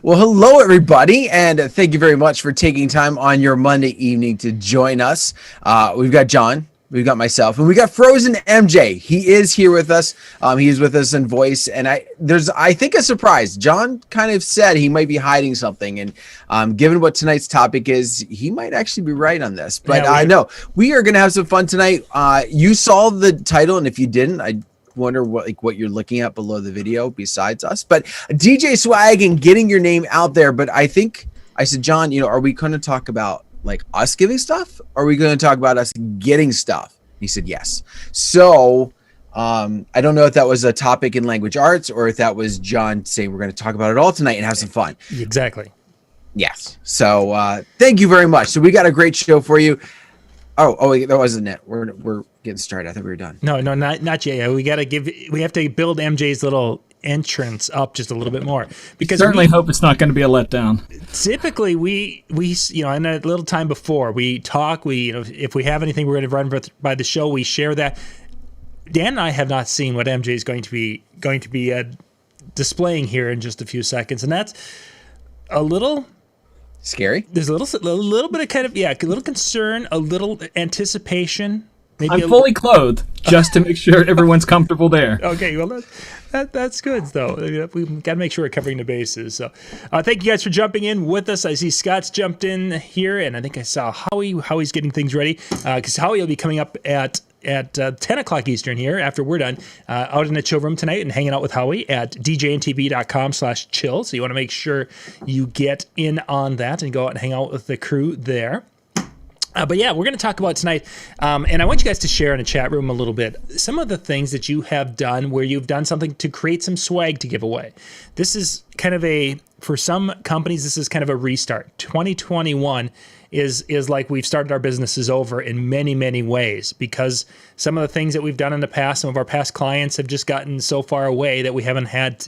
Well, hello, everybody, and thank you very much for taking time on your Monday evening to join us. We've got John, we've got myself, and we got Frozen MJ. He is here with us. He is with us in voice, and I think a surprise. John kind of said he might be hiding something, and given what tonight's topic is, he might actually be right on this. But I know we are going to have some fun tonight. You saw the title, and if you didn't, I wonder what you're looking at below the video besides us, but DJ Swag and getting your name out there. But I think I said, John, are we going to talk about like us giving stuff, or are we going to talk about us getting stuff? He said yes. So I don't know if that was a topic in language arts or if that was John saying we're going to talk about it all tonight and have some fun. Exactly. Yes. So thank you very much. So we got a great show for you. Oh wait, that wasn't it. We're getting started. I thought we were done. No, not yet. We have to build MJ's little entrance up just a little bit more, because certainly hope it's not going to be a letdown. Typically we in a little time before we talk, if we have anything we're going to run by the show, we share that. Dan and I have not seen what MJ is going to be displaying here in just a few seconds, and that's a little scary. There's a little bit of kind of a little concern, a little anticipation. Maybe I'm fully clothed just to make sure everyone's comfortable there. Okay, well that's good though. We've got to make sure we're covering the bases. So thank you guys for jumping in with us. I see Scott's jumped in here, and I think I saw Howie's getting things ready, because Howie will be coming up at 10 o'clock Eastern here after we're done, out in the chill room tonight and hanging out with Howie at DJNTV.com/chill. So you want to make sure you get in on that and go out and hang out with the crew there. But yeah, we're going to talk about tonight, and I want you guys to share in the chat room a little bit some of the things that you have done where you've done something to create some swag to give away. This is kind of for some companies, this is kind of a restart. 2021 is like we've started our businesses over in many, many ways, because some of the things that we've done in the past, some of our past clients have just gotten so far away that we haven't had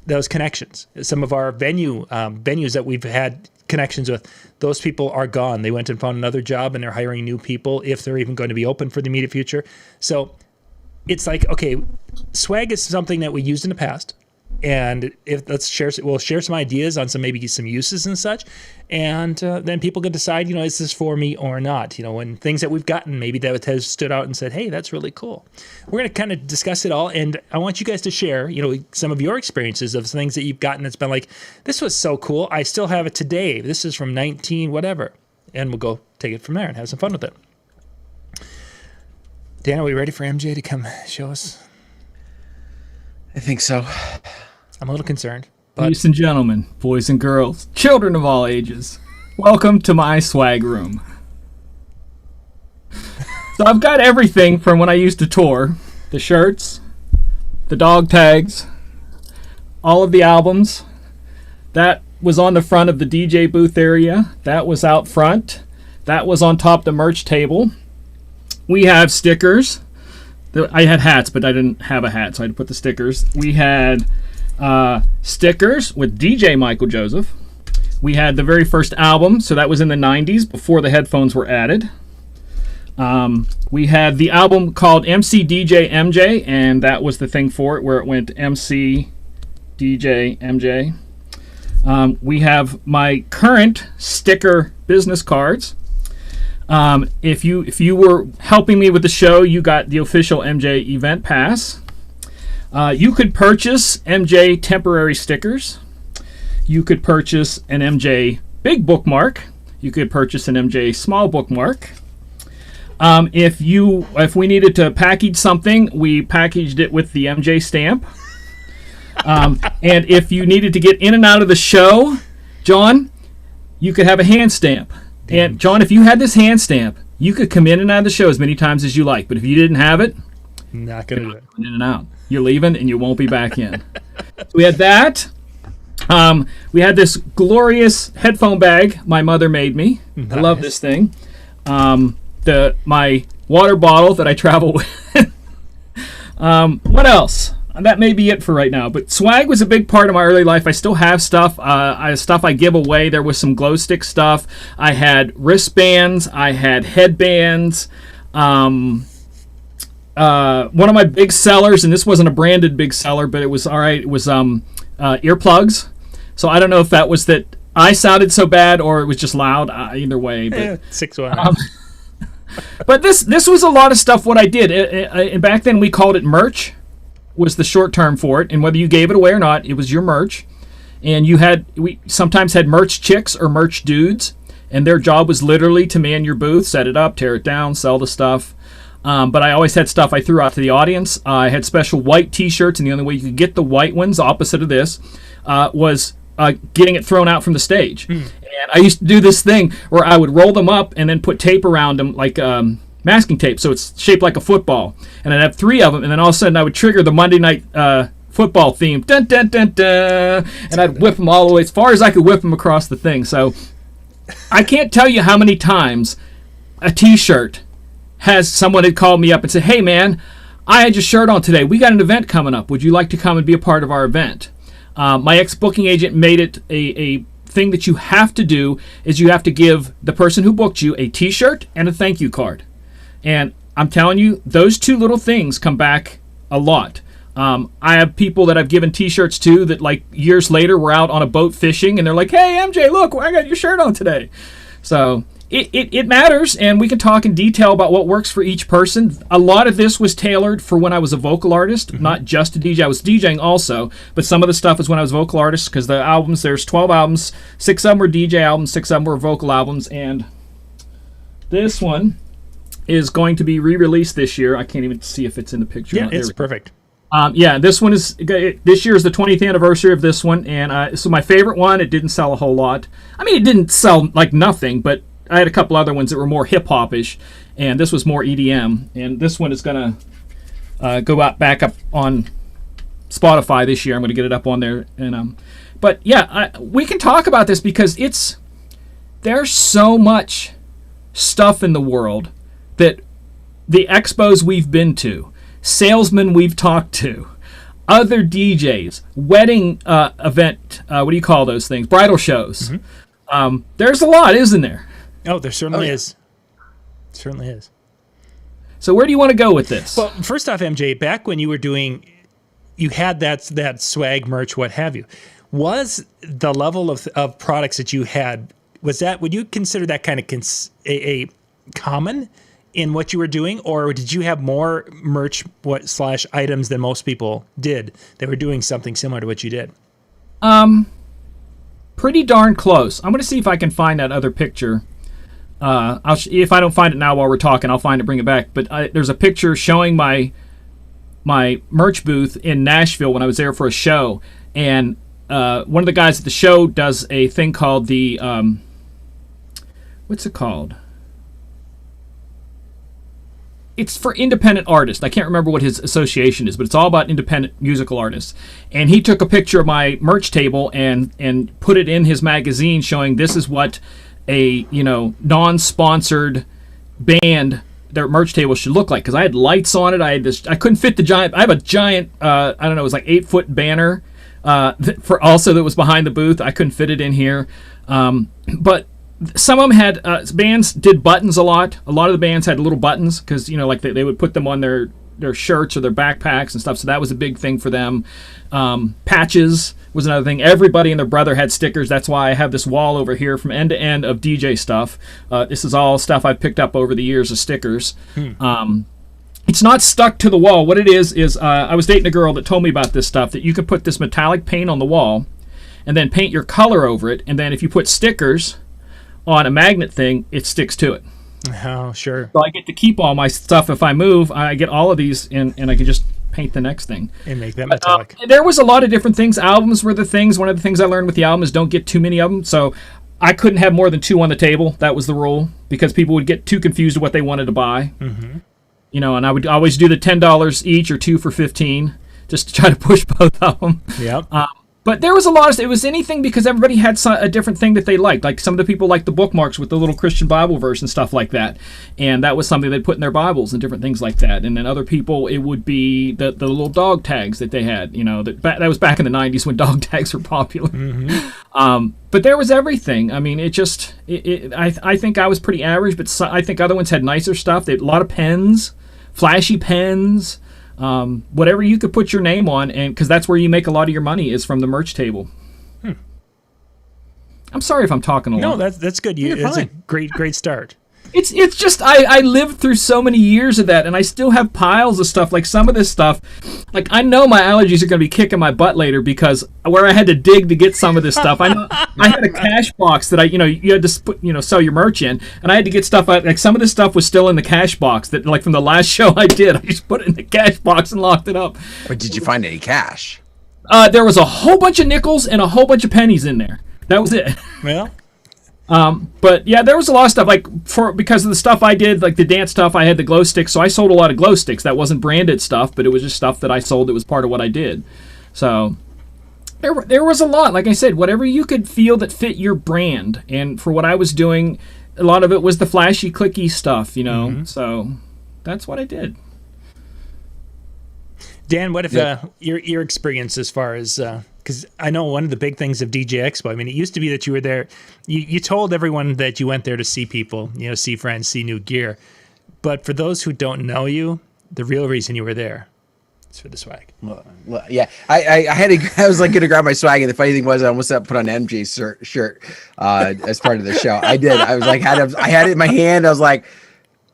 those connections. Some of our venues that we've had connections with, those people are gone. They went and found another job, and they're hiring new people, if they're even going to be open for the immediate future. So it's like, okay, swag is something that we used in the past, and we'll share some ideas on maybe some uses and such, and then people can decide, is this for me or not? And things that we've gotten maybe that has stood out and said, hey, that's really cool. We're going to kind of discuss it all, and I want you guys to share, some of your experiences of things that you've gotten that's been like, this was so cool, I still have it today. This is from 19 whatever, and we'll go take it from there and have some fun with it. Dan, are we ready for MJ to come show us? I think so. I'm a little concerned. But ladies and gentlemen, boys and girls, children of all ages, welcome to my swag room. So I've got everything from when I used to tour: the shirts, the dog tags, all of the albums. That was on the front of the DJ booth area. That was out front. That was on top of the merch table. We have stickers. I had hats, but I didn't have a hat, so I had to put the stickers. We had stickers with DJ Michael Joseph. We had the very first album, so that was in the 90s, before the headphones were added. We had the album called MC DJ MJ, and that was the thing for it, where it went MC DJ MJ. We have my current sticker business cards. If you were helping me with the show, you got the official MJ event pass. You could purchase MJ temporary stickers. You could purchase an MJ big bookmark. You could purchase an MJ small bookmark. If we needed to package something, we packaged it with the MJ stamp. And if you needed to get in and out of the show, John, you could have a hand stamp. And John, if you had this hand stamp, you could come in and out of the show as many times as you like. But if you didn't have it, not gonna do it. In and out. You're leaving, and you won't be back in. So we had that. We had this glorious headphone bag my mother made me. Nice. I love this thing. My water bottle that I travel with. What else? That may be it for right now. But swag was a big part of my early life. I still have stuff. Stuff I give away. There was some glow stick stuff. I had wristbands. I had headbands. One of my big sellers, and this wasn't a branded big seller, but it was all right. It was earplugs. So I don't know if that was that I sounded so bad or it was just loud. Either way, but 6-1. but this was a lot of stuff. What I did, and back then we called it merch, was the short term for it. And whether you gave it away or not, it was your merch. And we sometimes had merch chicks or merch dudes, and their job was literally to man your booth, set it up, tear it down, sell the stuff. But I always had stuff I threw out to the audience. I had special white T-shirts, and the only way you could get the white ones, opposite of this, was getting it thrown out from the stage. And I used to do this thing where I would roll them up and then put tape around them, like masking tape, so it's shaped like a football. And I'd have 3 of them, and then all of a sudden I would trigger the Monday night football theme, dun dun dun dun, and I'd whip them all the way as far as I could whip them across the thing. So I can't tell you how many times a T-shirt has someone had called me up and said, "Hey man, I had your shirt on today. We got an event coming up. Would you like to come and be a part of our event?" My ex-booking agent made it a thing that you have to do is you have to give the person who booked you a T-shirt and a thank you card. And I'm telling you, those 2 little things come back a lot. I have people that I've given T-shirts to that, like, years later were out on a boat fishing, and they're like, "Hey, MJ, look, I got your shirt on today." So it matters, and we can talk in detail about what works for each person. A lot of this was tailored for when I was a vocal artist, not just a DJ. I was DJing also, but some of the stuff was when I was a vocal artist, because the albums, there's 12 albums, 6 of them were DJ albums, 6 of them were vocal albums, and this one is going to be re-released this year. I can't even see if it's in the picture. Yeah, it's perfect. This one is, this year is the 20th anniversary of this one, and so my favorite one, it didn't sell a whole lot. I mean, it didn't sell like nothing, but I had a couple other ones that were more hip-hop-ish, and this was more EDM, and this one is going to go back up on Spotify this year. I'm going to get it up on there. But yeah, we can talk about this because there's so much stuff in the world that the expos we've been to, salesmen we've talked to, other DJs, wedding event, what do you call those things? Bridal shows. There's a lot, isn't there? Oh, there certainly is. Certainly is. So where do you want to go with this? Well, first off, MJ, back when you were you had that swag merch, what have you, was the level of products that you had, would you consider that kind of a common in what you were doing, or did you have more merch / items than most people did that were doing something similar to what you did? Pretty darn close. I'm going to see if I can find that other picture. If I don't find it now while we're talking, I'll find it, bring it back. But there's a picture showing my merch booth in Nashville when I was there for a show, and one of the guys at the show does a thing called the what's it called? It's for independent artists. I can't remember what his association is, but it's all about independent musical artists. And he took a picture of my merch table and put it in his magazine, showing this is what a non-sponsored band their merch table should look like. Because I had lights on it. I couldn't fit the giant. I have a giant. I don't know. It was like 8-foot banner for also that was behind the booth. I couldn't fit it in here, but. Some of them had bands did buttons a lot. A lot of the bands had little buttons because like they would put them on their shirts or their backpacks and stuff. So that was a big thing for them. Patches was another thing. Everybody and their brother had stickers. That's why I have this wall over here from end to end of DJ stuff. This is all stuff I've picked up over the years of stickers. It's not stuck to the wall. What it is I was dating a girl that told me about this stuff, that you could put this metallic paint on the wall and then paint your color over it. And then if you put stickers on a magnet thing, it sticks to it. Oh, sure. So I get to keep all my stuff. If I move, I get all of these, and I can just paint the next thing. And make that metallic. There was a lot of different things. Albums were the things. One of the things I learned with the album is don't get too many of them. So I couldn't have more than 2 on the table. That was the rule, because people would get too confused with what they wanted to buy. And I would always do the $10 each or 2 for $15, just to try to push both of them. Yep. But there was a lot of, it was anything, because everybody had a different thing that they liked. Like some of the people liked the bookmarks with the little Christian Bible verse and stuff like that. And that was something they'd put in their Bibles and different things like that. And then other people, it would be the little dog tags that they had, that was back in the 90s when dog tags were popular. But there was everything. I mean, I think I was pretty average, but I think other ones had nicer stuff. They had a lot of pens, flashy pens. Whatever you could put your name on, and because that's where you make a lot of your money is from the merch table. I'm sorry if I'm talking a lot. No, that's good. It's a great start. It's just I lived through so many years of that, and I still have piles of stuff. Like some of this stuff, like I know my allergies are going to be kicking my butt later because where I had to dig to get some of this stuff. I know I had a cash box that you had to put, sell your merch in, and I had to get stuff out. Like some of this stuff was still in the cash box that like from the last show I did. I just put it in the cash box and locked it up. But did you find any cash? There was a whole bunch of nickels and a whole bunch of pennies in there. That was it. Well. But yeah, there was a lot of stuff because of the stuff I did, like the dance stuff. I had the glow sticks, so I sold a lot of glow sticks. That wasn't branded stuff, but it was just stuff that I sold that was part of what I did. So there was a lot. Like I said, whatever you could feel that fit your brand, and for what I was doing, a lot of it was the flashy, clicky stuff, Mm-hmm. So that's what I did. Dan, what if your experience as far as because I know one of the big things of DJ Expo, I mean, it used to be that you were there, you told everyone that you went there to see people, see friends, see new gear. But for those who don't know you, the real reason you were there is for the swag. Well, yeah, I was like going to grab my swag, and the funny thing was I almost put on MJ's shirt as part of the show. I did. I was like, I had it in my hand. I was like,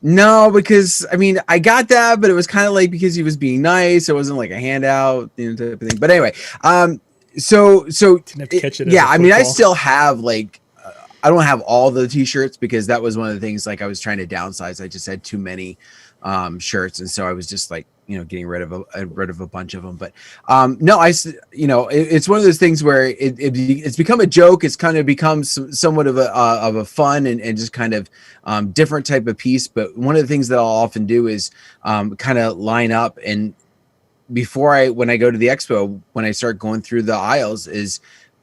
no, because I mean, I got that, but it was kind of like because he was being nice. It wasn't like a handout, type of thing. But anyway, so yeah, I mean, I still have like, I don't have all the t-shirts because that was one of the things, like I was trying to downsize. I just had too many shirts. And so I was just like, getting rid of a bunch of them. But no, it's one of those things where it's become a joke. It's kind of become somewhat of a fun and just kind of different type of piece. But one of the things that I'll often do is kind of line up, and when I go to the expo, when I start going through the aisles, is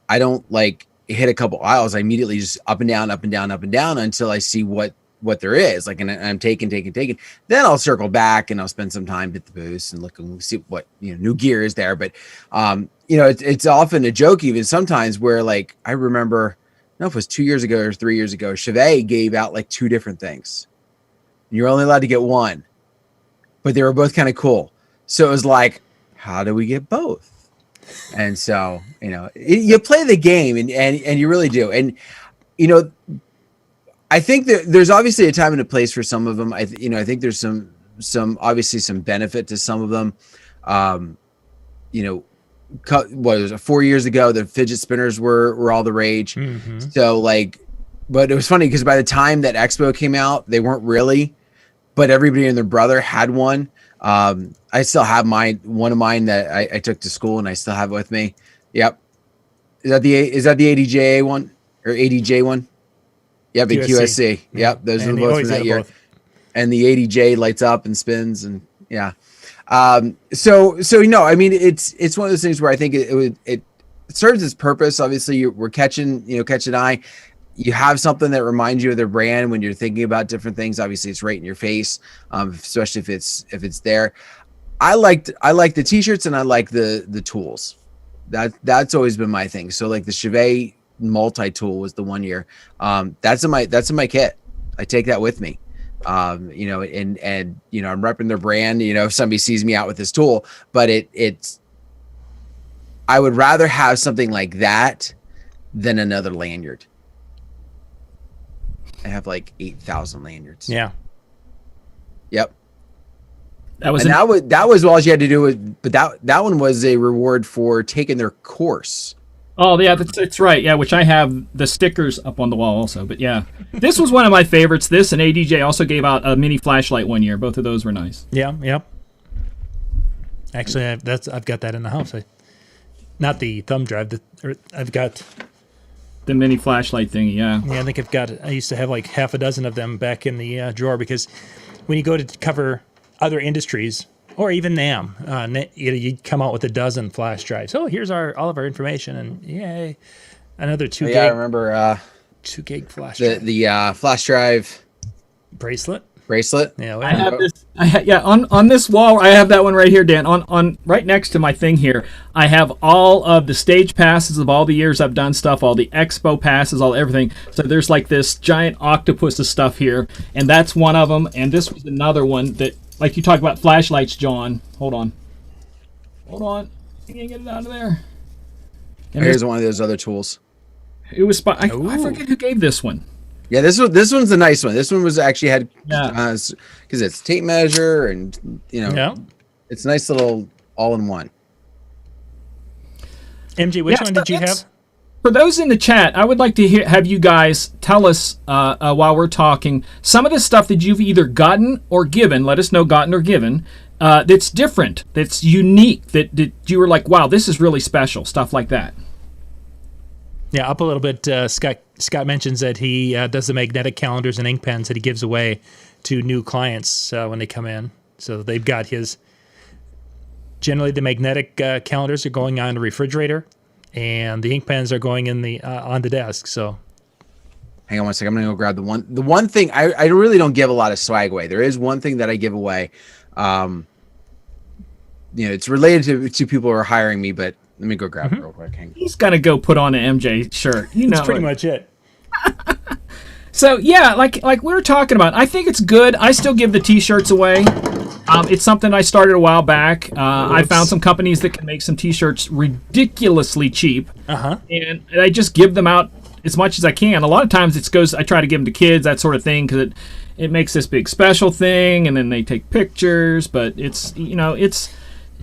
I don't like hit a couple aisles. I immediately just up and down, up and down, up and down until I see what there is. Like, and I'm taking. Then I'll circle back and I'll spend some time at the booth and look and see what new gear is there. But it's often a joke even sometimes where, like, I remember, I don't know if it was 2 years ago or 3 years ago, Chevet gave out like two different things. You're only allowed to get one, but they were both kind of cool. So it was like, how do we get both? And so, you play the game and you really do. And, I think that there's obviously a time and a place for some of them. I think there's some obviously some benefit to some of them. What was it, 4 years ago, the fidget spinners were all the rage. Mm-hmm. So like, but it was funny because by the time that Expo came out, they weren't really, but everybody and their brother had one. I still have one of mine that I took to school, and I still have it with me. Yep. Is that the ADJ one or ADJ one? Yep, the QSC. Yep, those are both from that year. Both. And the ADJ lights up and spins, and yeah. So I mean, it's one of those things where I think it serves its purpose. Obviously, we're catching eye. You have something that reminds you of their brand when you're thinking about different things. Obviously, it's right in your face, especially if it's there. I like the t-shirts, and I like the tools. That's always been my thing. So like the Chevet multi-tool was the 1 year. That's in my kit. I take that with me. And I'm repping their brand. If somebody sees me out with this tool, but it's I would rather have something like that than another lanyard. I have like 8,000 lanyards. Yeah. Yep. That was all you had to do. But that one was a reward for taking their course. Oh yeah, that's right. Yeah, which I have the stickers up on the wall also. But yeah, this was one of my favorites. This and ADJ also gave out a mini flashlight 1 year. Both of those were nice. Yeah. Yep. Actually, I've got that in the house. Not the thumb drive. I've got the mini flashlight thing. Yeah. Yeah, I think I used to have like half a dozen of them back in the drawer, because when you go to cover other industries, or even NAMM, you come out with a dozen flash drives. Oh, here's all of our information, and yay, another 2 gig. Yeah, I remember 2 gig flash drive. The flash drive bracelet. Yeah, I have this. On this wall, I have that one right here, Dan. On right next to my thing here, I have all of the stage passes of all the years I've done stuff, all the expo passes, all everything. So there's like this giant octopus of stuff here, and that's one of them. And this was another one that. Like you talk about flashlights, John. Hold on. You can't get it out of there. And here's one of those other tools. It was I forget who gave this one. Yeah, this one's a nice one. This one was actually had Yeah. because it's tape measure and it's a nice little all in one. MJ, which one did you have? For those in the chat, I would like to have you guys tell us while we're talking some of the stuff that you've either gotten or given. Let us know, gotten or given. That's different, that's unique, that you were like, wow, this is really special. Stuff like that. Yeah, up a little bit. Scott mentions that he does the magnetic calendars and ink pens that he gives away to new clients when they come in. So they've got his. Generally, the magnetic calendars are going on the refrigerator, and the ink pens are going in the on the desk. So, hang on one second. I'm gonna go grab the one. The one thing I really don't give a lot of swag away. There is one thing that I give away. It's related to people who are hiring me, but let me go grab it real quick. He's got to go put on an MJ shirt. That's pretty much it. So yeah, like we were talking about, I think it's good. I still give the T-shirts away. It's something I started a while back. I found some companies that can make some T-shirts ridiculously cheap, and I just give them out as much as I can. A lot of times I try to give them to kids, that sort of thing, because it makes this big special thing, and then they take pictures. But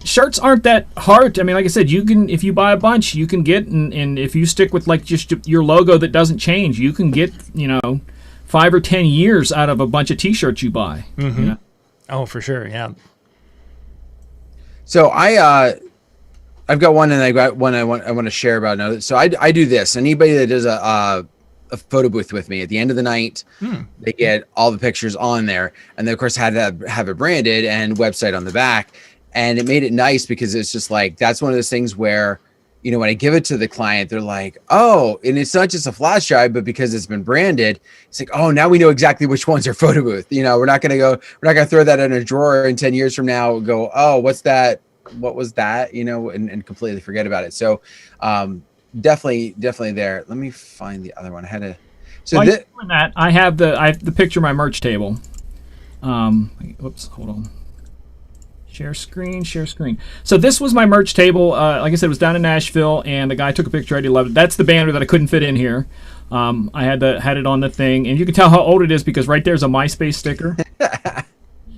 shirts aren't that hard. I mean, like I said, you can, if you buy a bunch, you can get, and if you stick with like just your logo that doesn't change, you can get 5 or 10 years out of a bunch of T-shirts you buy. Oh, for sure, yeah. So I've got one, and I got one I want to share about another. So I do this. Anybody that does a photo booth with me at the end of the night, they get all the pictures on there, and they of course had to have it branded and website on the back. And it made it nice because it's just like, that's one of those things where, when I give it to the client, they're like, oh, and it's not just a flash drive, but because it's been branded, it's like, oh, now we know exactly which ones are photo booth. We're not going to throw that in a drawer in 10 years from now, go, oh, what's that? What was that? And completely forget about it. So definitely there. Let me find the other one. I had to. So I have the picture of my merch table. Oops, hold on. Share screen. So this was my merch table. Like I said, it was down in Nashville, and the guy took a picture. He loved it. That's the banner that I couldn't fit in here. I had it on the thing, and you can tell how old it is because right there's a MySpace sticker.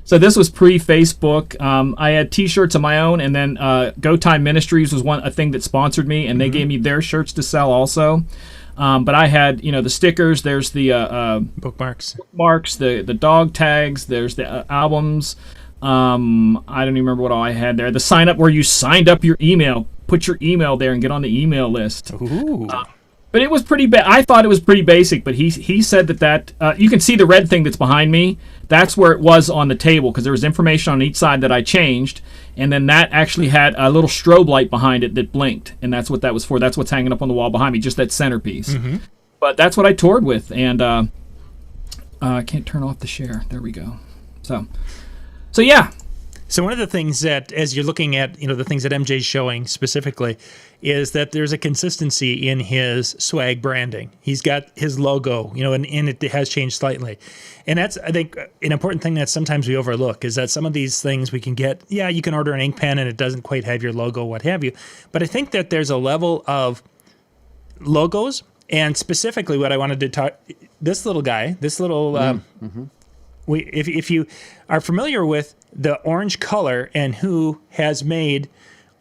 So this was pre-Facebook. I had T-shirts of my own, and then Go Time Ministries was a thing that sponsored me, and they gave me their shirts to sell also. But I had, the stickers. There's the bookmarks, the dog tags. There's the albums. I don't even remember what all I had there. The sign up where you signed up your email, put your email there and get on the email list. Ooh. But it was pretty I thought it was pretty basic, but he said that you can see the red thing that's behind me. That's where it was on the table because there was information on each side that I changed, and then that actually had a little strobe light behind it that blinked, and that's what that was for. That's what's hanging up on the wall behind me, just that centerpiece. But that's what I toured with, and I can't turn off the share. There we go. So yeah. So one of the things that, as you're looking at, the things that MJ's showing specifically, is that there's a consistency in his swag branding. He's got his logo, and it has changed slightly. And that's, I think, an important thing that sometimes we overlook is that some of these things we can get, you can order an ink pen and it doesn't quite have your logo, what have you. But I think that there's a level of logos, and specifically what I wanted to talk, this little guy, if you are familiar with the orange color and who has made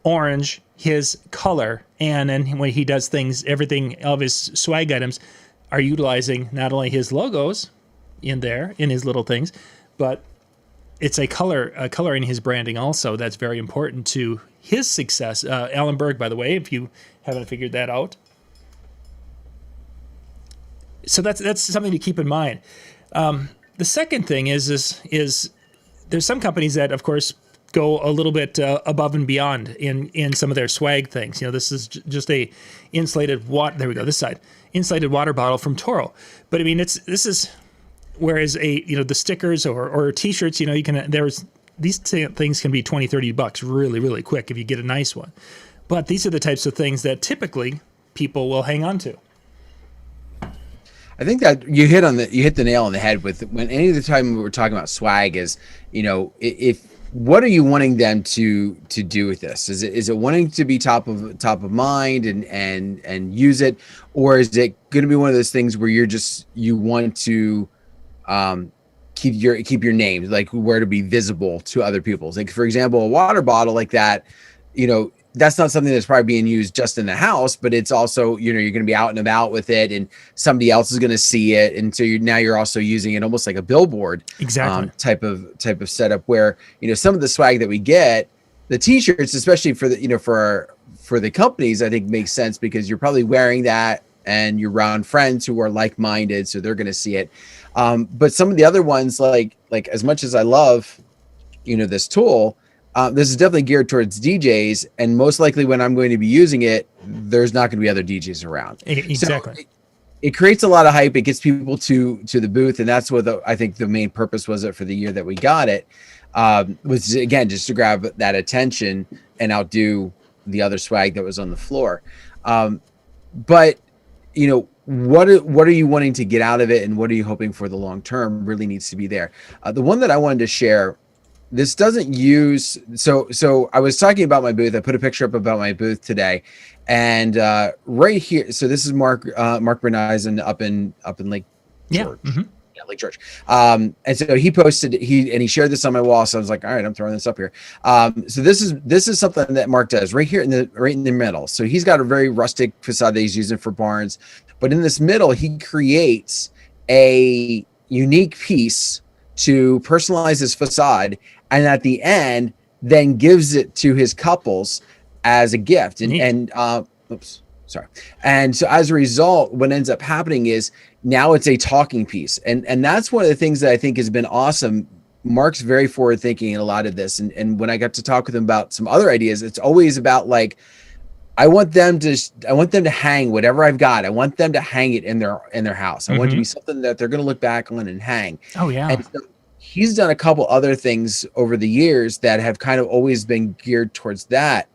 orange his color, and then when he does things, everything of his swag items are utilizing not only his logos in his little things, but it's a color in his branding also that's very important to his success. Alan Berg, by the way, if you haven't figured that out. So that's something to keep in mind. The second thing is there's some companies that, of course, go a little bit above and beyond in some of their swag things. This is just a insulated water. There we go. This side, insulated water bottle from Toro. But I mean, whereas the stickers or T-shirts, these things can be $20-$30 really, really quick if you get a nice one. But these are the types of things that typically people will hang on to. I think that you hit the nail on the head with when any of the time we were talking about swag is, if what are you wanting them to do with this? Is it wanting to be top of mind and use it, or is it going to be one of those things where you want to keep your name, like where to be visible to other people? Like, for example, a water bottle like that, that's not something that's probably being used just in the house, but it's also, you're going to be out and about with it, and somebody else is going to see it. And so you're also using it almost like a billboard, Exactly. type of setup where, some of the swag that we get, the t-shirts, especially for the, for the companies, I think makes sense because you're probably wearing that and you're around friends who are like-minded, so they're going to see it. But some of the other ones, like as much as I love, this tool, this is definitely geared towards DJs, and most likely when I'm going to be using it, there's not going to be other DJs around. Exactly. So it creates a lot of hype. It gets people to the booth, and that's what I think the main purpose was it for the year that we got it, was again just to grab that attention and outdo the other swag that was on the floor. But what are you wanting to get out of it, and what are you hoping for the long term really needs to be there. The one that I wanted to share. This doesn't use, so I was talking about my booth. I put a picture up about my booth today, and right here. So this is Mark Berneisen up in Lake George. Mm-hmm. Yeah, Lake George. And so he posted, he shared this on my wall. So I was like, all right, I'm throwing this up here. So this is something that Mark does right here in the middle. So he's got a very rustic facade that he's using for barns, but in this middle, he creates a unique piece to personalize his facade, and at the end then gives it to his couples as a gift. And so as a result, what ends up happening is now it's a talking piece, and that's one of the things that I think has been awesome. Mark's very forward thinking in a lot of this, and when I got to talk with him about some other ideas, it's always about like, I want them to hang whatever I've got. I want them to hang it in their house. I want it to be something that they're going to look back on and hang. Oh yeah. And so he's done a couple other things over the years that have kind of always been geared towards that.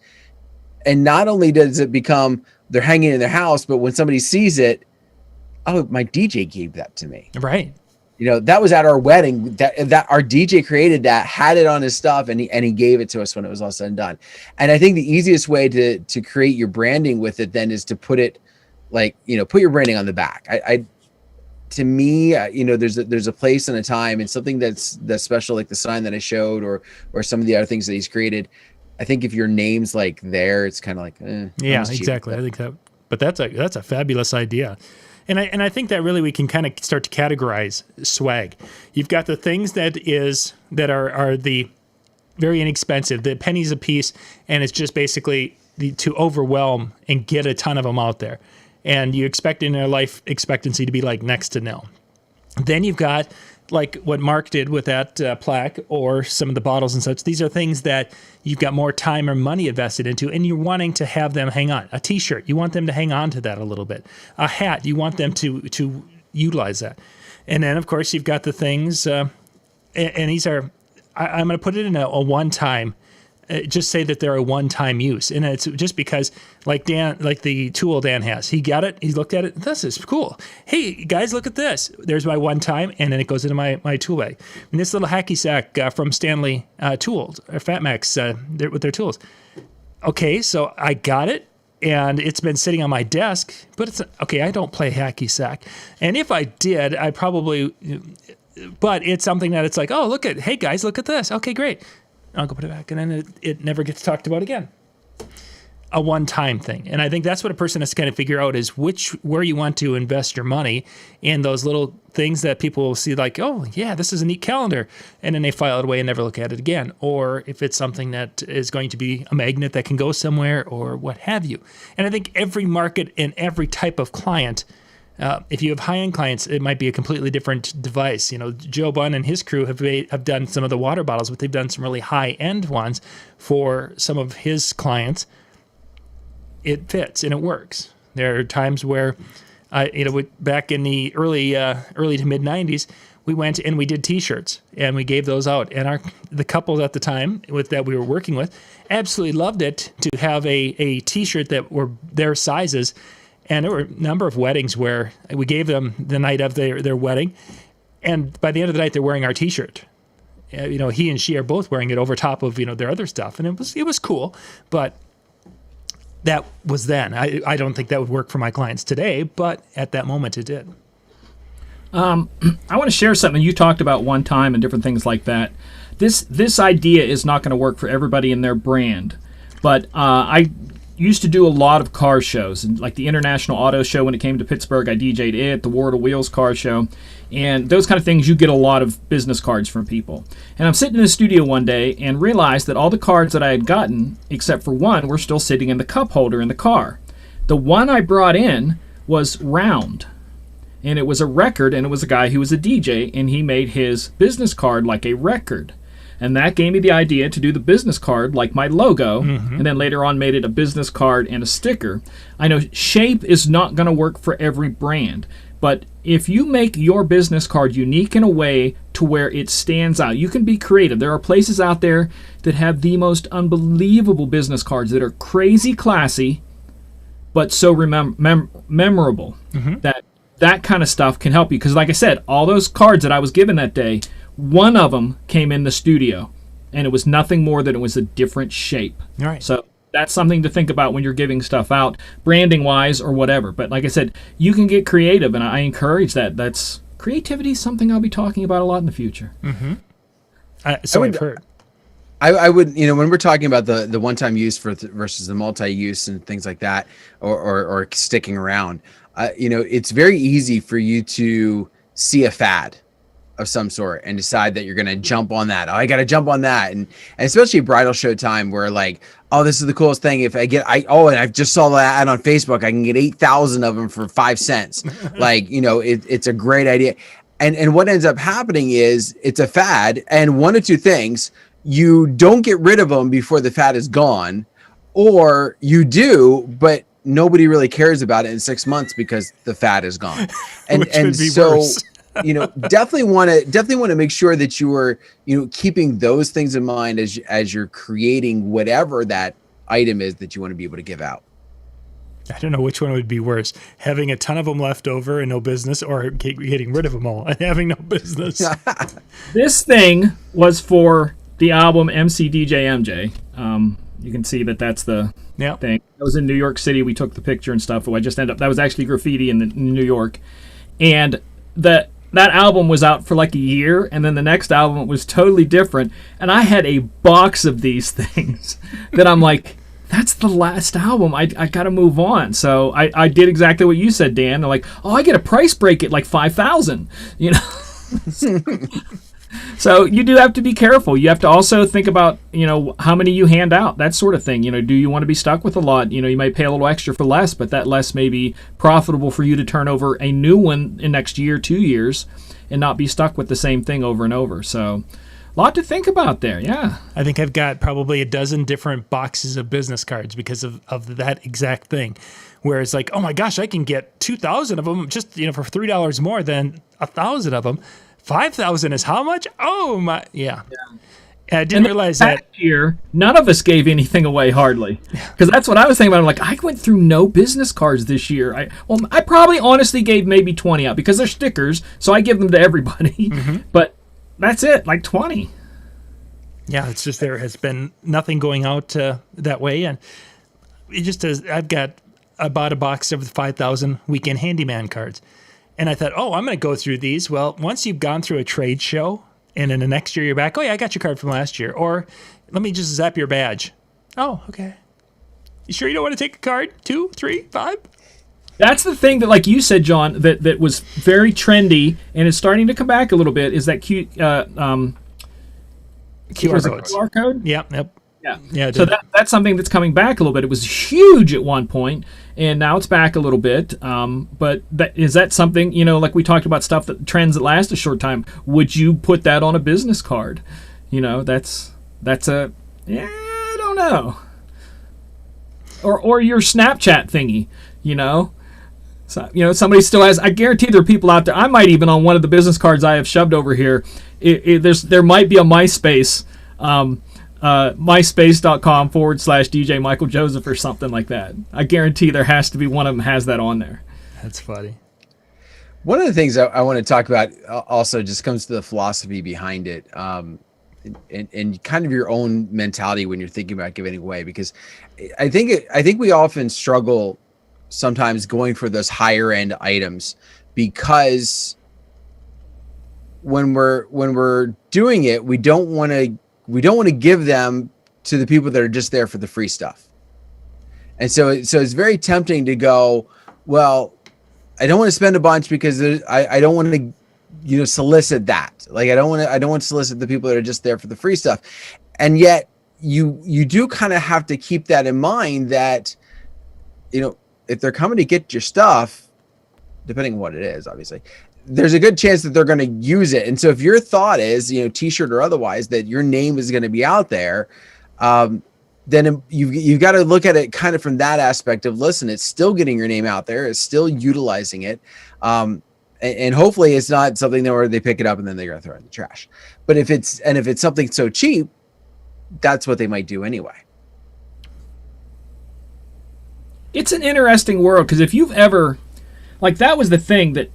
And not only does it become they're hanging in their house, but when somebody sees it, oh, my DJ gave that to me. Right. That was at our wedding, that our DJ created that, had it on his stuff, and he gave it to us when it was all said and done. And I think the easiest way to create your branding with it then is to put it put your branding on the back. To me, there's a place and a time, and something that's special, like the sign that I showed, or some of the other things that he's created. I think if your name's like there, it's kind of like, yeah, exactly. I think that, but that's a fabulous idea. And I think that really we can kind of start to categorize swag. You've got the things that are the very inexpensive, the pennies a piece, and it's just basically to overwhelm and get a ton of them out there. And you expect in their life expectancy to be like next to nil. Then you've got like what Mark did with that plaque, or some of the bottles and such. These are things that you've got more time or money invested into, and you're wanting to have them hang on. A t-shirt, you want them to hang on to that a little bit. A hat, you want them to utilize that. And then, of course, you've got the things, and these are, I'm going to put it in a one-time, just say that they're a one-time use. And it's just because, like the tool Dan has, he got it, he looked at it, this is cool. Hey, guys, look at this. There's my one time, and then it goes into my tool bag. And this little hacky sack from Stanley Tools, or FatMax, with their tools. Okay, so I got it, and it's been sitting on my desk, but it's, okay, I don't play hacky sack. And if I did, I probably, but it's something that it's like, oh, hey, guys, look at this. Okay, great. I'll go put it back, and then it never gets talked about again. A one-time thing. And I think that's what a person has to kind of figure out, is where you want to invest your money in those little things that people will see like, oh, yeah, this is a neat calendar. And then they file it away and never look at it again. Or if it's something that is going to be a magnet that can go somewhere, or what have you. And I think every market and every type of client, if you have high-end clients, it might be a completely different device. Joe Bunn and his crew have done some of the water bottles, but they've done some really high-end ones for some of his clients. It fits and it works. There are times where, back in the early to mid '90s, we went and we did T-shirts and we gave those out. And the couples at the time that we were working with absolutely loved it to have a T-shirt that were their sizes. And there were a number of weddings where we gave them the night of their wedding, and by the end of the night, they're wearing our T-shirt. he and she are both wearing it over top of their other stuff, and it was cool, but that was then. I don't think that would work for my clients today, but at that moment it did. I want to share something you talked about one time and different things like that. This idea is not going to work for everybody in their brand, but I used to do a lot of car shows, and like the International Auto Show when it came to Pittsburgh, I DJ'd it, the War of the Wheels car show, and those kind of things. You get a lot of business cards from people. And I'm sitting in the studio one day and realized that all the cards that I had gotten, except for one, were still sitting in the cup holder in the car. The one I brought in was round, and it was a record, and it was a guy who was a DJ, and he made his business card like a record. And that gave me the idea to do the business card like my logo, and then later on made it a business card and a sticker. I know shape is not going to work for every brand, but if you make your business card unique in a way to where it stands out, you can be creative. There are places out there that have the most unbelievable business cards that are crazy classy, but so memorable. That kind of stuff can help you. Because like I said, all those cards that I was given that day, one of them came in the studio, and it was nothing more than it was a different shape. All right. So that's something to think about when you're giving stuff out, branding-wise or whatever. But like I said, you can get creative, and I encourage that. Creativity is something I'll be talking about a lot in the future. I've heard. I would, when we're talking about the one-time use versus the multi-use and things like that, or sticking around, it's very easy for you to see a fad of some sort and decide that you're going to jump on that. Oh, I got to jump on that. And especially bridal show time where like, oh, this is the coolest thing. If and I just saw that ad on Facebook, I can get 8,000 of them for 5 cents. Like, it's a great idea. And what ends up happening is it's a fad, and one of two things: you don't get rid of them before the fad is gone, or you do, but nobody really cares about it in 6 months because the fad is gone. And so worse. definitely want to make sure that you are, keeping those things in mind as you're creating whatever that item is that you want to be able to give out. I don't know which one would be worse, having a ton of them left over and no business, or getting rid of them all and having no business. This thing was for the album MCDJMJ. You can see that's the thing. It was in New York City. We took the picture and stuff. That was actually graffiti in New York. And that album was out for like a year, and then the next album was totally different. And I had a box of these things that I'm like, that's the last album. I got to move on. So I did exactly what you said, Dan. They're like, oh, I get a price break at like $5,000, So you do have to be careful. You have to also think about, how many you hand out, that sort of thing. Do you want to be stuck with a lot? You might pay a little extra for less, but that less may be profitable for you to turn over a new one in next year, 2 years, and not be stuck with the same thing over and over. So a lot to think about there, yeah. I think I've got probably a dozen different boxes of business cards because of that exact thing. Where it's like, oh my gosh, I can get 2,000 of them just, for $3 more than 1,000 of them. 5,000 is how much? Oh my, yeah. And I didn't realize that year none of us gave anything away hardly, because that's what I was thinking about. I'm like, I went through no business cards this year. I probably honestly gave maybe 20 out because they're stickers, so I give them to everybody. But that's it, like 20. Yeah, it's just there has been nothing going out that way, and it just is. I bought a box of the 5,000 weekend handyman cards. And I thought, oh, I'm going to go through these. Well, once you've gone through a trade show, and in the next year you're back, oh, yeah, I got your card from last year. Or let me just zap your badge. Oh, okay. You sure you don't want to take a card? 2, 3, 5? That's the thing that, like you said, John, that was very trendy and is starting to come back a little bit, is that QR code? Yep. Yeah. So that's something that's coming back a little bit. It was huge at one point, and now it's back a little bit. But is that something, like we talked about stuff that trends that last a short time? Would you put that on a business card? That's I don't know. Or your Snapchat thingy, So, somebody still has. I guarantee there are people out there. I might even on one of the business cards I have shoved over here. There might be a MySpace. MySpace.com/DJ Michael Joseph or something like that. I guarantee there has to be one of them has that on there. That's funny. One of the things I want to talk about also just comes to the philosophy behind it. and kind of your own mentality when you're thinking about giving away, because I think we often struggle sometimes going for those higher end items, because when we're doing it, we don't want to give them to the people that are just there for the free stuff. And so it's very tempting to go, well, I don't want to spend a bunch because I don't want to, solicit that. Like, I don't want to solicit the people that are just there for the free stuff. And yet you do kind of have to keep that in mind, that, if they're coming to get your stuff, depending on what it is, obviously, there's a good chance that they're going to use it. And so if your thought is, t-shirt or otherwise, that your name is going to be out there, then you've got to look at it kind of from that aspect of, listen, it's still getting your name out there. It's still utilizing it. And hopefully it's not something where they pick it up and then they're going to throw it in the trash. But if it's something so cheap, that's what they might do anyway. It's an interesting world, because if you've ever, like, that was the thing, that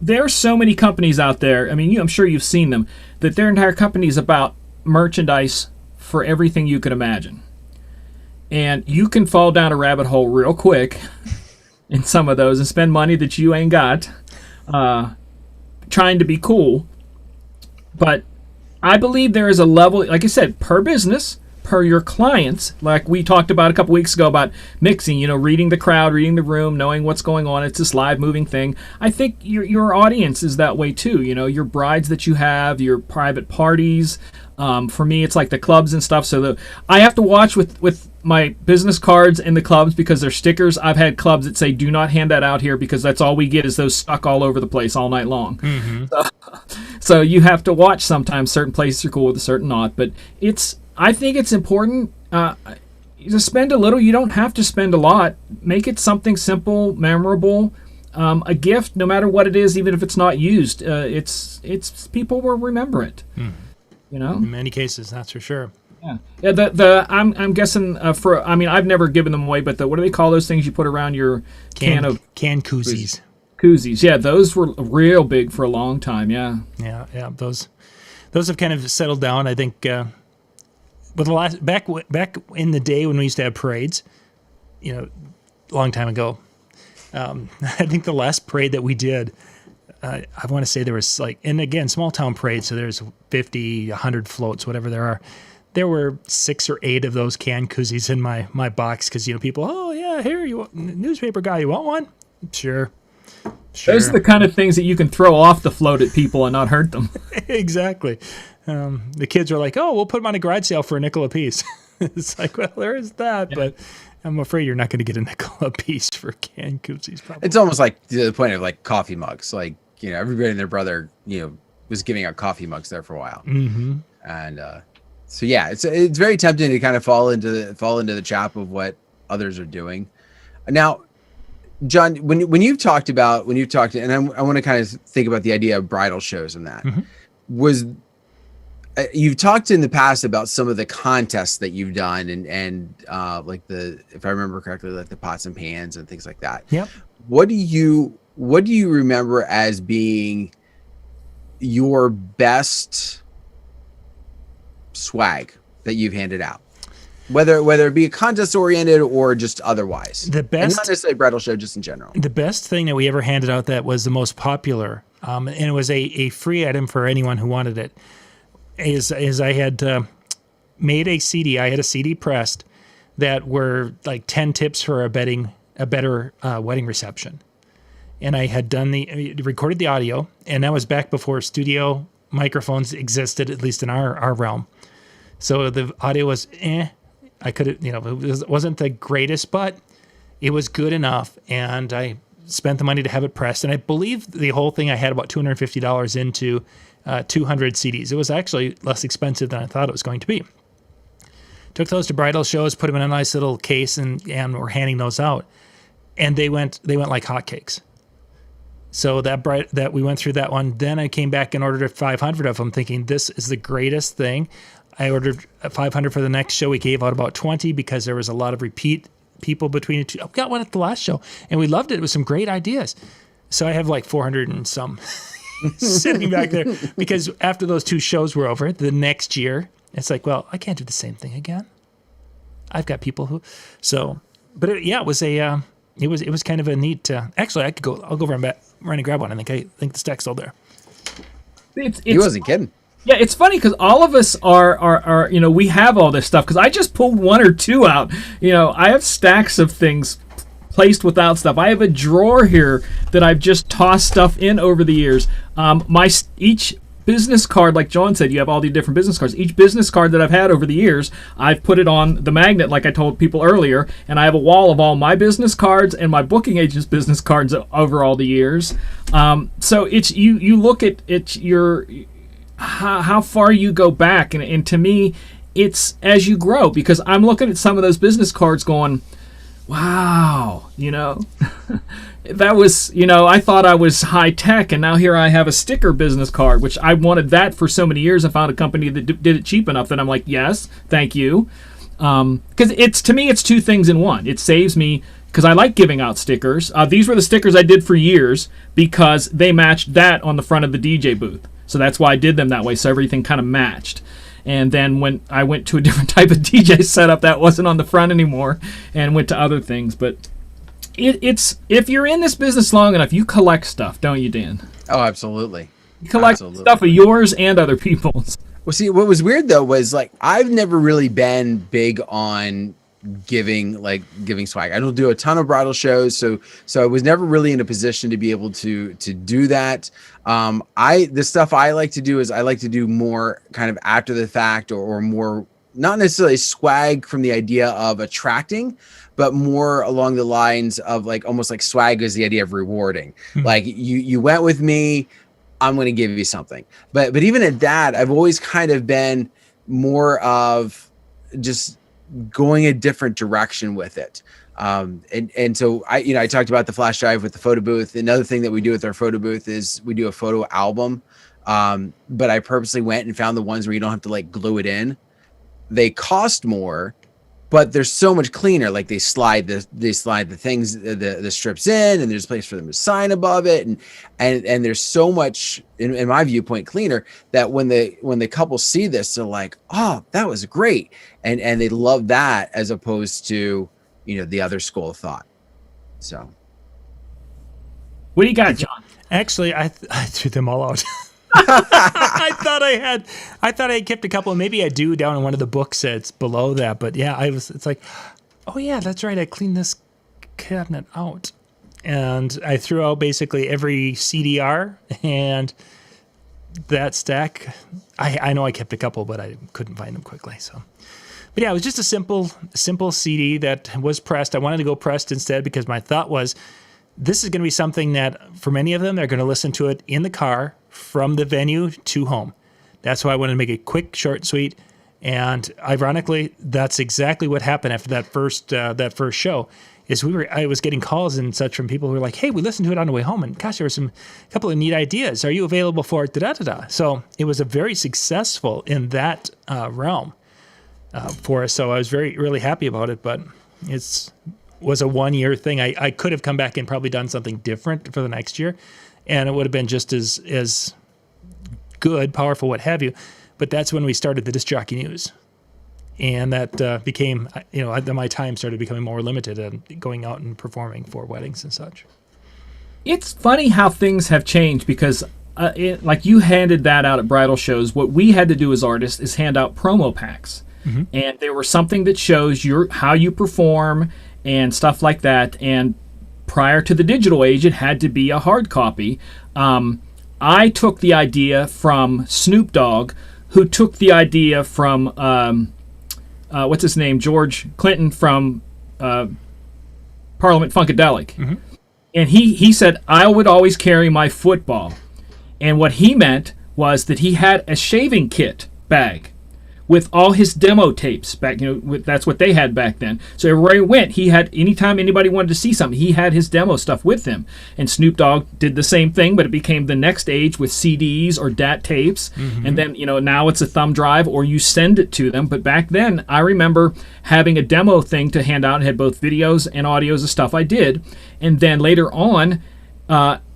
there are so many companies out there. I mean, I'm sure you've seen them, that their entire company is about merchandise for everything you could imagine. And you can fall down a rabbit hole real quick in some of those and spend money that you ain't got trying to be cool. But I believe there is a level, like I said, per business, per your clients, like we talked about a couple weeks ago about mixing, reading the crowd, reading the room, knowing what's going on. It's this live moving thing. I think your audience is that way too. Your brides that you have, your private parties. For me, it's like the clubs and stuff. So I have to watch with my business cards in the clubs, because they're stickers. I've had clubs that say, do not hand that out here, because that's all we get is those stuck all over the place all night long. Mm-hmm. So you have to watch sometimes. Certain places are cool with a certain not. But I think it's important to spend a little. You don't have to spend a lot. Make it something simple, memorable. A gift, no matter what it is, even if it's not used, it's people will remember it. Mm. In many cases, that's for sure. Yeah. I'm guessing I've never given them away, but what do they call those things you put around your can koozies? Koozies, yeah, those were real big for a long time. Yeah. Those have kind of settled down, I think. But the last back in the day when we used to have parades, a long time ago, I think the last parade that we did, I want to say there was and again, small town parade, so there's 50, 100 floats, whatever there are. There were 6 or 8 of those canned koozies in my box, because people, oh yeah, here, you want, newspaper guy, you want one? Sure. Those are the kind of things that you can throw off the float at people and not hurt them. Exactly. The kids are like, oh, we'll put them on a garage sale for a nickel a piece. It's like, well, there is that, but I'm afraid you're not going to get a nickel a piece for canned koozies. Probably. It's almost like to the point of like coffee mugs. Like, everybody and their brother, was giving out coffee mugs there for a while. Mm-hmm. And so yeah, it's very tempting to kind of fall into the trap of what others are doing. Now, John, when you've talked, and I want to kind of think about the idea of bridal shows and that, mm-hmm. You've talked in the past about some of the contests that you've done and like if I remember correctly, like the pots and pans and things like that. Yep. What do you remember as being your best swag that you've handed out? Whether it be a contest oriented or just otherwise. The best, and not necessarily a bridal show, just in general. The best thing that we ever handed out that was the most popular, and it was a free item for anyone who wanted it, is I had made a CD. I had a CD pressed that were like 10 tips for a better wedding reception. And I had recorded the audio, and that was back before studio microphones existed, at least in our realm. So the audio was I could, it wasn't the greatest, but it was good enough. And I spent the money to have it pressed. And I believe the whole thing, I had about $250 into 200 CDs. It was actually less expensive than I thought it was going to be. Took those to bridal shows, put them in a nice little case, and we're handing those out. And they went like hotcakes. So that we went through that one. Then I came back and ordered 500 of them, thinking this is the greatest thing. I ordered 500 for the next show. We gave out about 20 because there was a lot of repeat people between the two. I got one at the last show, and we loved it. It was some great ideas. So I have like 400 and some sitting back there because after those 2 shows were over, the next year, it's like, well, I can't do the same thing again. I've got people who, so, but it was a, it was kind of a neat, actually I'll go over and grab one. I think the stack's still there. He wasn't kidding. Yeah, it's funny because all of us are we have all this stuff because I just pulled 1 or 2 out. I have stacks of things placed without stuff. I have a drawer here that I've just tossed stuff in over the years. Each business card, like John said, you have all these different business cards. Each business card that I've had over the years, I've put it on the magnet, like I told people earlier, and I have a wall of all my business cards and my booking agent's business cards over all the years. So it's you look at how far you go back, and to me, it's as you grow, because I'm looking at some of those business cards going, wow, that was, I thought I was high tech, and now here I have a sticker business card, which I wanted that for so many years. I found a company that did it cheap enough that I'm like, yes, thank you. Because to me, it's 2 things in one. It saves me, because I like giving out stickers. These were the stickers I did for years because they matched that on the front of the DJ booth. So that's why I did them that way, so everything kind of matched. And then when I went to a different type of DJ setup, that wasn't on the front anymore, and went to other things. But it's if you're in this business long enough, you collect stuff, don't you, Dan? Oh, absolutely. You collect stuff of yours and other people's. Well, see, what was weird though was like I've never really been big on giving swag. I don't do a ton of bridal shows, so I was never really in a position to be able to do that. The stuff I like to do is I like to do more kind of after the fact, or more not necessarily swag from the idea of attracting, but more along the lines of like almost like swag is the idea of rewarding. Mm-hmm. Like you went with me, I'm going to give you something. But even at that, I've always kind of been more of just going a different direction with it. And so I talked about the flash drive with the photo booth. Another thing that we do with our photo booth is we do a photo album. But I purposely went and found the ones where you don't have to like glue it in. They cost more, but they're so much cleaner. Like they slide the things, the strips in, and there's a place for them to sign above it. And there's so much, in my viewpoint, cleaner that when the couple see this, they're like, oh, that was great. And they love that as opposed to, the other school of thought. So. What do you got, John? Actually, I threw them all out. I thought I had kept a couple, and maybe I do down in one of the book sets below that. But yeah, it's like, oh yeah, that's right. I cleaned this cabinet out, and I threw out basically every CDR and that stack. I know I kept a couple, but I couldn't find them quickly. So, but yeah, it was just a simple CD that was pressed. I wanted to go pressed instead because my thought was, this is going to be something that for many of them, they're going to listen to it in the car from the venue to home. That's why I wanted to make it quick, short, and sweet. And ironically, that's exactly what happened after that first show. I was getting calls and such from people who were like, "Hey, we listened to it on the way home, and gosh, there were a couple of neat ideas. Are you available for it?" So it was a very successful in that realm for us. So I was really happy about it. But was a 1-year thing. I could have come back and probably done something different for the next year, and it would have been just as good, powerful, what have you. But that's when we started the Disc Jockey News. And that became, my time started becoming more limited and going out and performing for weddings and such. It's funny how things have changed because, like you handed that out at bridal shows, what we had to do as artists is hand out promo packs. Mm-hmm. And there was something that shows how you perform and stuff like that. And prior to the digital age, it had to be a hard copy. I took the idea from Snoop Dogg, who took the idea from... what's his name? George Clinton from Parliament Funkadelic. Mm-hmm. And he said, I would always carry my football. And what he meant was that he had a shaving kit bag with all his demo tapes back. That's what they had back then. So everywhere he went, he had, anytime anybody wanted to see something, he had his demo stuff with him. And Snoop Dogg did the same thing, but it became the next age with CDs or DAT tapes. Mm-hmm. And then, now it's a thumb drive or you send it to them. But back then, I remember having a demo thing to hand out. It had both videos and audios of stuff I did. And then later on,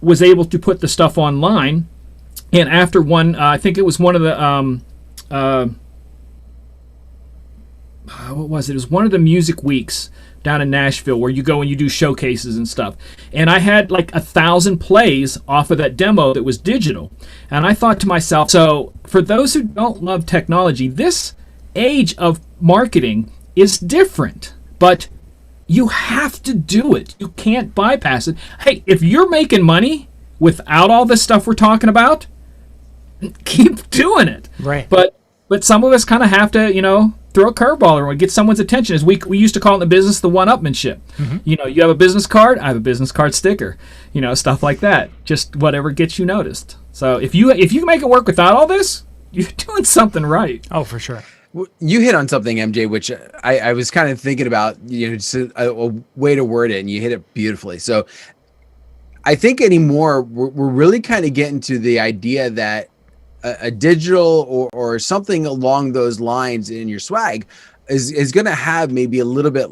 was able to put the stuff online And after one, I think it was one of the what was it? It was one of the music weeks down in Nashville where you go and you do showcases and stuff. And I had like 1,000 plays off of that demo that was digital. And I thought to myself, so for those who don't love technology, this age of marketing is different, but you have to do it. You can't bypass it. Hey, if you're making money without all this stuff we're talking about, keep doing it. Right. But some of us kind of have to, throw a curveball or get someone's attention. As we used to call it in the business, the one-upmanship. Mm-hmm. You have a business card, I have a business card sticker. Stuff like that. Just whatever gets you noticed. So if you make it work without all this, you're doing something right. Oh, for sure. You hit on something, MJ, which I was kind of thinking about, just a way to word it, and you hit it beautifully. So I think anymore, we're really kind of getting to the idea that a digital or something along those lines in your swag is going to have maybe a little bit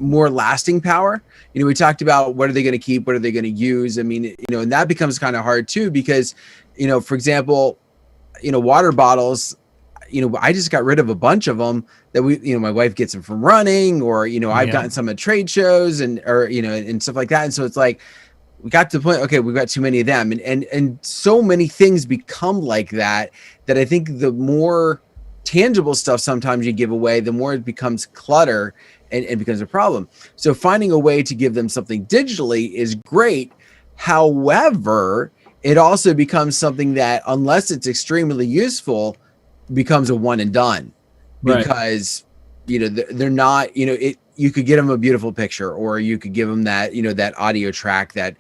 more lasting power. We talked about what are they going to keep, what are they going to use? I mean, and that becomes kind of hard too, because, for example, water bottles, I just got rid of a bunch of them that my wife gets them from running, or, I've gotten some at trade shows and stuff like that. And so it's like, we got to the point, okay, we've got too many of them. And so many things become like that I think the more tangible stuff sometimes you give away, the more it becomes clutter and becomes a problem. So finding a way to give them something digitally is great. However, it also becomes something that, unless it's extremely useful, becomes a one and done. Because, they're not, you could get them a beautiful picture, or you could give them that, that audio track that,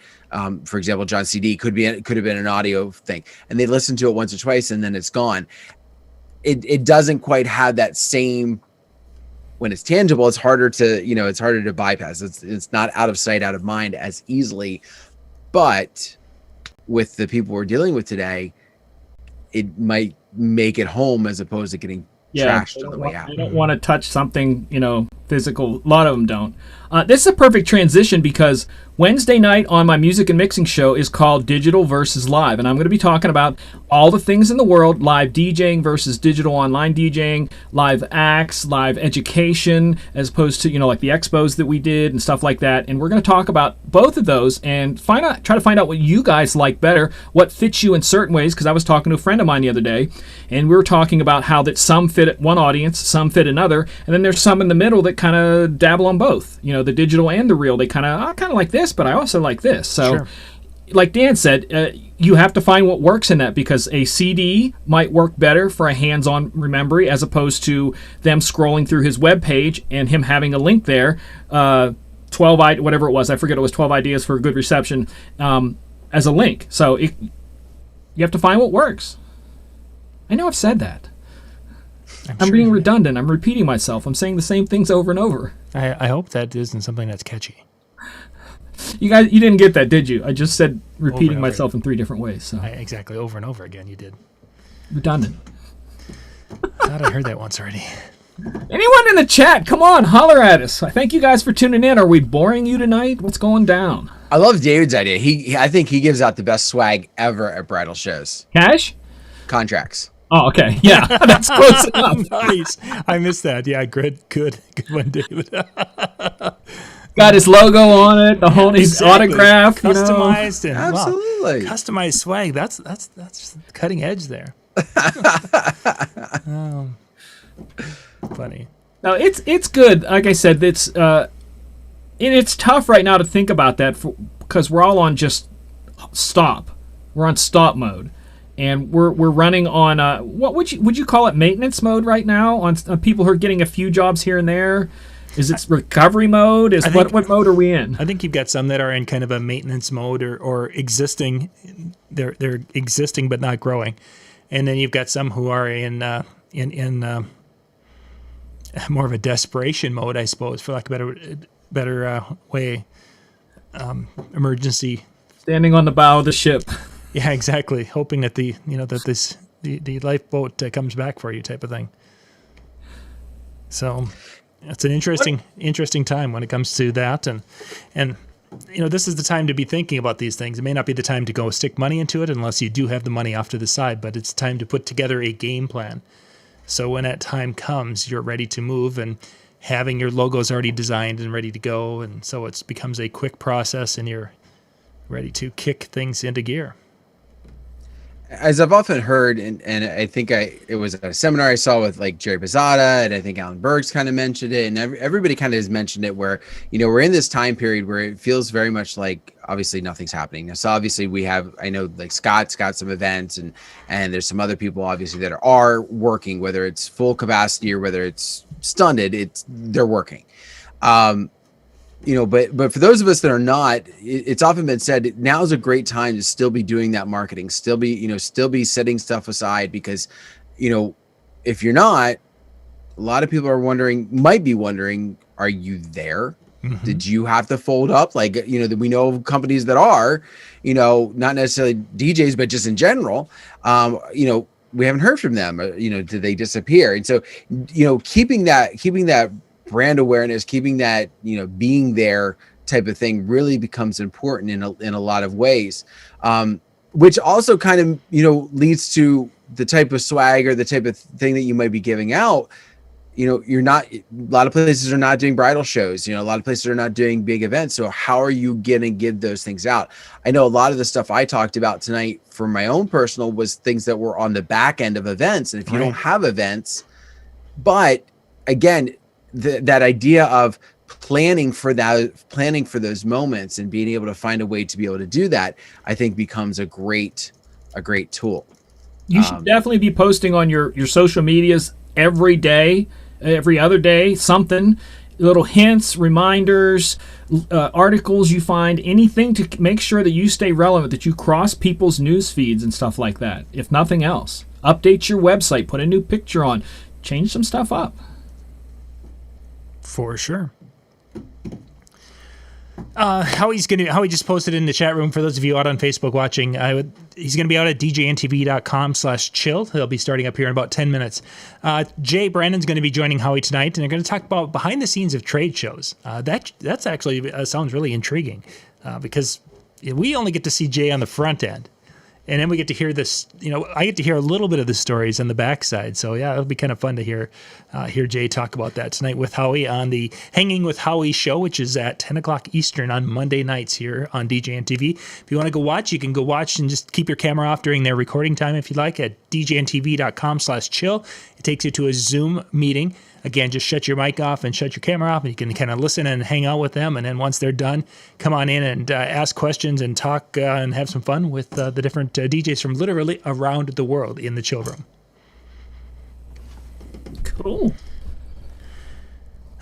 for example, John CD could have been an audio thing, and they listen to it once or twice and then it's gone. It doesn't quite have that same, when it's tangible, it's harder to bypass. It's not out of sight, out of mind as easily. But with the people we're dealing with today, it might make it home as opposed to getting trashed on the way out. I don't want to touch something, physical. A lot of them don't. This is a perfect transition because Wednesday night on my music and mixing show is called Digital versus Live. And I'm going to be talking about all the things in the world, live DJing versus digital online DJing, live acts, live education, as opposed to, like the expos that we did and stuff like that. And we're going to talk about both of those and try to find out what you guys like better, what fits you in certain ways. Because I was talking to a friend of mine the other day, and we were talking about how that some fit one audience, some fit another, and then there's some in the middle that kind of dabble on both. The digital and the real. They kind of like this, but I also like this. So, sure. Like Dan said, you have to find what works in that, because a CD might work better for a hands-on remembery as opposed to them scrolling through his webpage and him having a link there, 12 whatever it was. I forget, it was 12 ideas for a good reception as a link. So you have to find what works. I know I've said that. I'm being redundant. I'm repeating myself. I'm saying the same things over and over. I hope that isn't something that's catchy. You guys, you didn't get that, did you? I just said repeating myself in 3 different ways. So. Exactly, over and over again. You did. Redundant. I thought I heard that once already. Anyone in the chat, come on, holler at us. I thank you guys for tuning in. Are we boring you tonight? What's going down? I love David's idea. I think he gives out the best swag ever at bridal shows. Cash? Contracts. Oh, okay. Yeah, that's close enough. Nice. I missed that. Yeah, good one, David. Got his logo on it, the whole his autograph, customized, and absolutely customized swag. That's cutting edge there. Funny. No, it's good. Like I said, it's tough right now to think about that because we're all on just stop. We're on stop mode. And we're running on what would you call it, maintenance mode right now on people who are getting a few jobs here and there? Is it recovery mode? What mode are we in? I think you've got some that are in kind of a maintenance mode or existing. They're existing but not growing, and then you've got some who are in more of a desperation mode, I suppose, for lack of a better way. Emergency. Standing on the bow of the ship. Yeah, exactly. Hoping that the lifeboat comes back for you, type of thing. So it's an interesting time when it comes to that, and this is the time to be thinking about these things. It may not be the time to go stick money into it unless you do have the money off to the side, but it's time to put together a game plan. So when that time comes, you're ready to move and having your logos already designed and ready to go. And so it becomes a quick process and you're ready to kick things into gear. As I've often heard, and I think it was a seminar I saw with like Jerry Pizzata, and I think Alan Berg's kind of mentioned it, and everybody kind of has mentioned it, where, we're in this time period where it feels very much like obviously nothing's happening. So obviously I know like Scott's got some events, and there's some other people obviously that are working, whether it's full capacity or whether it's stunted, they're working. But for those of us that are not, it's often been said now is a great time to still be doing that marketing, still be setting stuff aside, because, if you're not, a lot of people might be wondering, are you there? Mm-hmm. Did you have to fold up? Like, that we know of companies that are, not necessarily DJs, but just in general, we haven't heard from them, did they disappear? And so, keeping that brand awareness, keeping that, being there type of thing really becomes important in a lot of ways, which also kind of, leads to the type of swag or the type of thing that you might be giving out. A lot of places are not doing bridal shows, a lot of places are not doing big events. So how are you going to give those things out? I know a lot of the stuff I talked about tonight for my own personal was things that were on the back end of events. And if you don't have events, but again, that idea of planning for those moments and being able to find a way to be able to do that, I think becomes a great tool. You should definitely be posting on your social medias every day, every other day, something, little hints, reminders, articles you find, anything to make sure that you stay relevant, that you cross people's news feeds and stuff like that. If nothing else, update your website, put a new picture on, change some stuff up. For sure. Howie just posted in the chat room for those of you out on Facebook watching. He's going to be out at DJNTV.com/chill. He'll be starting up here in about 10 minutes. Jay Brandon's going to be joining Howie tonight, and they're going to talk about behind the scenes of trade shows. That's actually sounds really intriguing because we only get to see Jay on the front end. And then we get to hear this, I get to hear a little bit of the stories on the backside. So yeah, it'll be kind of fun to hear Jay talk about that tonight with Howie on the Hanging with Howie show, which is at 10 o'clock Eastern on Monday nights here on DJNTV. If you want to go watch, you can go watch and just keep your camera off during their recording time if you like at DJNTV.com/chill. It takes you to a Zoom meeting. Again, just shut your mic off and shut your camera off, and you can kind of listen and hang out with them. And then once they're done, come on in and ask questions and talk and have some fun with the different DJs from literally around the world in the chill room. Cool.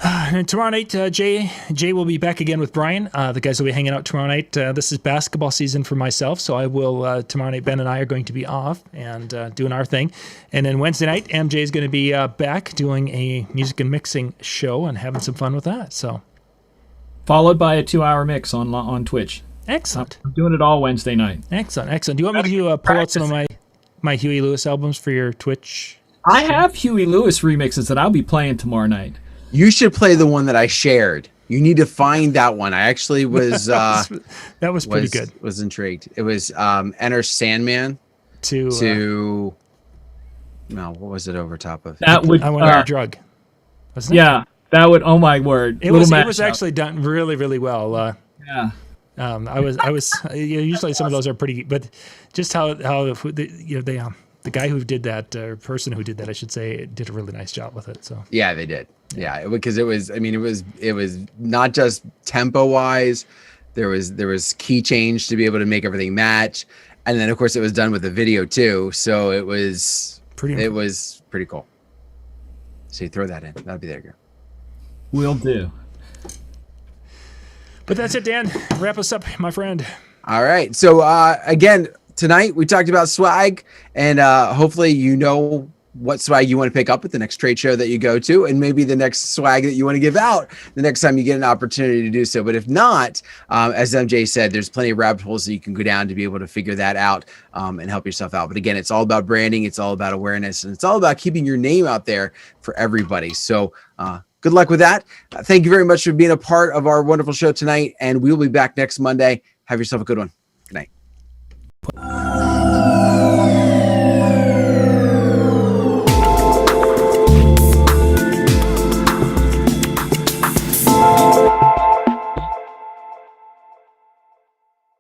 And tomorrow night, Jay will be back again with Brian. The guys will be hanging out tomorrow night. This is basketball season for myself, so I will, tomorrow night, Ben and I are going to be off and doing our thing. And then Wednesday night, MJ is going to be back doing a music and mixing show and having some fun with that. So, followed by a 2-hour mix on Twitch. Excellent. I'm doing it all Wednesday night. Excellent. Do you want me to pull out some of my Huey Lewis albums for your Twitch? I have Huey Lewis remixes that I'll be playing tomorrow night. You should play the one that I shared. You need to find that one. I actually was that was pretty good. Was intrigued. It was Enter Sandman to no, what was it over top of? That would I want a drug. Wasn't it? Yeah, that would. Oh my word! It was actually done really, really well. Yeah. I was usually some of those are pretty, but just how the guy who did that, or person who did that, I should say, did a really nice job with it. So yeah, they did. Yeah, because it was not just tempo wise. There was key change to be able to make everything match, and then of course it was done with the video too. So it was pretty cool. So you throw that in, that'll be there. Girl. Will do. But that's it, Dan. Wrap us up, my friend. All right. So again, tonight we talked about swag, and hopefully you know what swag you want to pick up at the next trade show that you go to, and maybe the next swag that you want to give out the next time you get an opportunity to do so. But if not, as MJ said, there's plenty of rabbit holes that you can go down to be able to figure that out and help yourself out. But again, it's all about branding. It's all about awareness, and it's all about keeping your name out there for everybody. So good luck with that. Thank you very much for being a part of our wonderful show tonight, and we'll be back next Monday. Have yourself a good one.